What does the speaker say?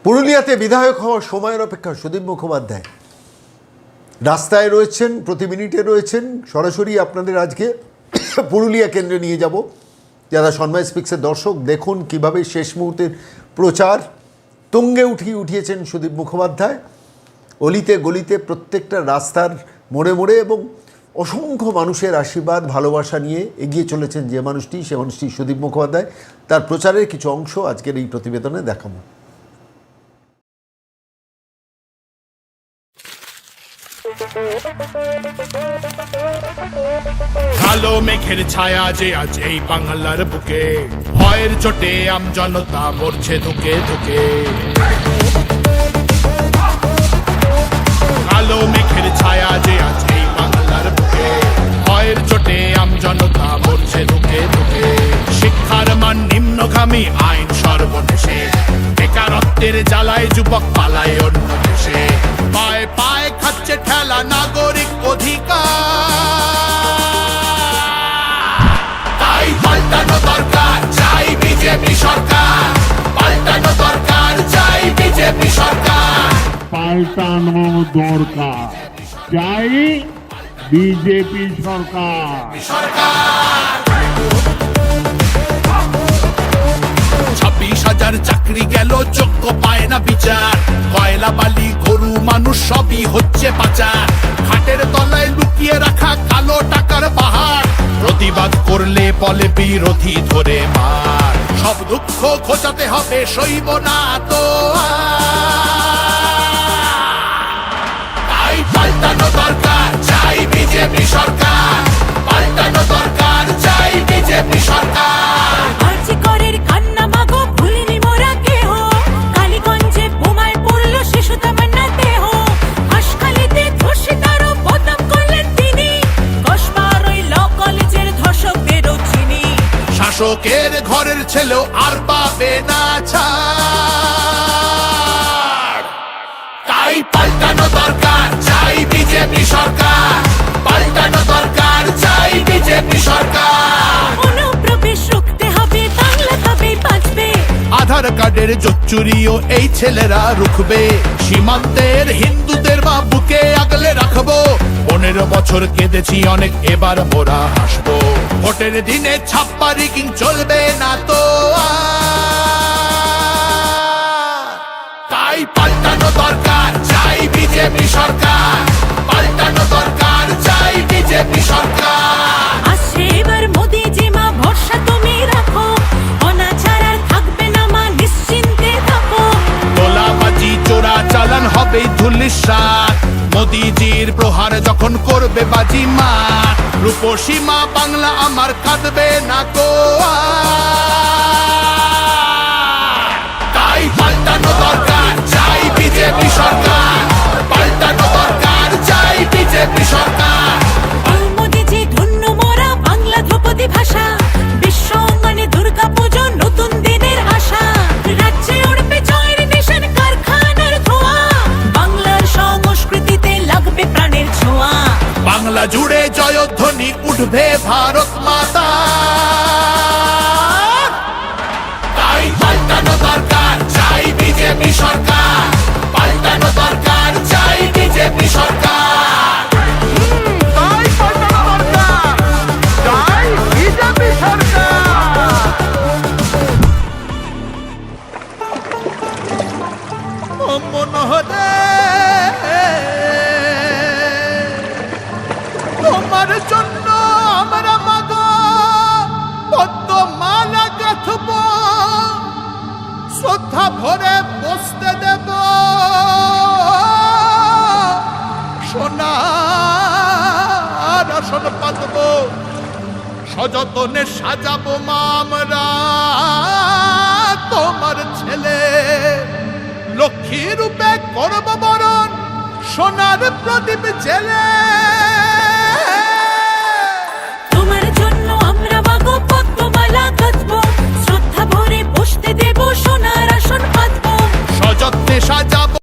পুরুলিয়াতে বিধায়ক হওয়ার সময়ের অপেক্ষা সুদীপ মুখোপাধ্যায় রাস্তায় রয়েছেন, প্রতি মিনিটে রয়েছেন। সরাসরি আপনাদের আজকে পুরুলিয়া কেন্দ্রে নিয়ে যাব। যারা সন্ময় স্পিক্সের দর্শক, দেখুন কিভাবে শেষ মুহূর্তের প্রচার তুঙ্গে উঠিয়েছেন সুদীপ মুখোপাধ্যায়। অলিতে গলিতে প্রত্যেকটা রাস্তার মোড়ে মোড়ে এবং অসংখ্য মানুষের আশীর্বাদ ভালোবাসা নিয়ে এগিয়ে চলেছেন সে মানুষটি সুদীপ মুখোপাধ্যায়। তার প্রচারের কিছু অংশ আজকের এই প্রতিবেদনে দেখাবো। কালো মেঘের ছায়া যে আজ এই বাংলার বুকে, ভয়ের চোটে আম জনতা মরছে ধুকে ধুকে। কালো মেঘের ছায়া যে আজ এই বাংলার বুকে, ভয়ের চোটে আম জনতা মরছে ধুকে ধুকে। শিক্ষার মান নিম্নগামী, আইন সর্বনেশে, বেকারত্বের জ্বালায় যুবক পালায় অন্য দেশে। পায়ে পায়ে খাচ্ছে ঠেলা নাগরিক অধিকার। তাই পাল্টানো দরকার, চাই বিজেপি সরকার। পাল্টানো দরকার, চাই বিজেপি সরকার। পাল্টানো দরকার, চাই বিজেপি সরকার। 26,000 চাকরি গেল, যোগ্য পায় না বিচার। কয়লা বালি গরু মানুষ সবই হচ্ছে পাচার। খাটের তলায় লুকিয়ে রাখা কালো টাকার পাহাড়। প্রতিবাদ করলে বলে বিরোধী ধরে মার। সব দুঃখ খোঁচাতে হবে, সইব না তো তাই পাল্টানো দরকার, চাই বিজেপি সরকার। পাল্টানো দরকার, চাই বিজেপি সরকার। শাসকের ঘরের ছেলেও আর পাবে না ছাড়। তাই পাল্টানো দরকার, চাই বিজেপি সরকার। পাল্টানো দরকার, চাই বিজেপি সরকার। অনুপ্রবেশ রুখতে হবে, বাংলা তবে বাঁচবে। আধার কার্ডের জোচ্চুরিও এই ছেলেরা রুখবে। সীমান্তের হিন্দুদের মা বুকে আগলে রাখবো। 15 বছর কেঁদেছি অনেক, এবার মোরা হাসবো। ভোটের দিনে ছাপ্পা রিগিং চলবে না তো তাই পাল্টানো দরকার, চাই বিজেপি সরকার। পাল্টানো দরকার, চাই বিজেপি সরকার। আসছে এবার মোদি জি মা, ভরসা তুমি রাখো। অনাচার আর থাকবে না মা, নিশ্চিন্তে থাকো। তোলাবাজি চোরা চালান হবে ধুলিসাৎ। মোদিজির প্রহার যখন করবে বাজি মার। রূপসী মা বাংলা আমার কাঁদবে না কো তাই পাল্টানো দরকার, চাই বিজেপি সরকার। পাল্টানো দরকার, চাই বিজেপি সরকার। মোদি জি ধন্য মোরা, বাংলা ধ্রুপদী ভাষা। বিশ্ব অঙ্গনে দুর্গা পুজো, নতুন দিনের আশা। রাজ্যে উঠবে জয়ের নিশান, কারখানার ধোঁয়া। বাংলার সংস্কৃতিতে লাগবে প্রাণের ছোঁয়া। বাংলা জুড়ে জয়ধ্বনি উঠবে ভারত মাতা। তাই পাল্টানো দরকার, চাই বিজেপি সরকার। পাল্টানো দরকার, চাই বিজেপি সরকার। তাই পাল্টানো দরকার, চাই বিজেপি সরকার। মনোহরে তোমার জন্য আমরা মাগো পদ্মমালা গাঁথব। শ্রদ্ধা ভরে বসতে দেব, সোনার আসন পাতব। সযতনে সাজাবো মা আমরা তোমার ছেলে। লক্ষ্মী রূপে করব বরণ, সোনার প্রদীপ জেলে। তোমার জন্য আমরা মাগো পদ্মমালা গাঁথবো। শ্রদ্ধা ভরে বসতে দেব, সোনার আসন পাতবো। সযত্নে সাজাবো।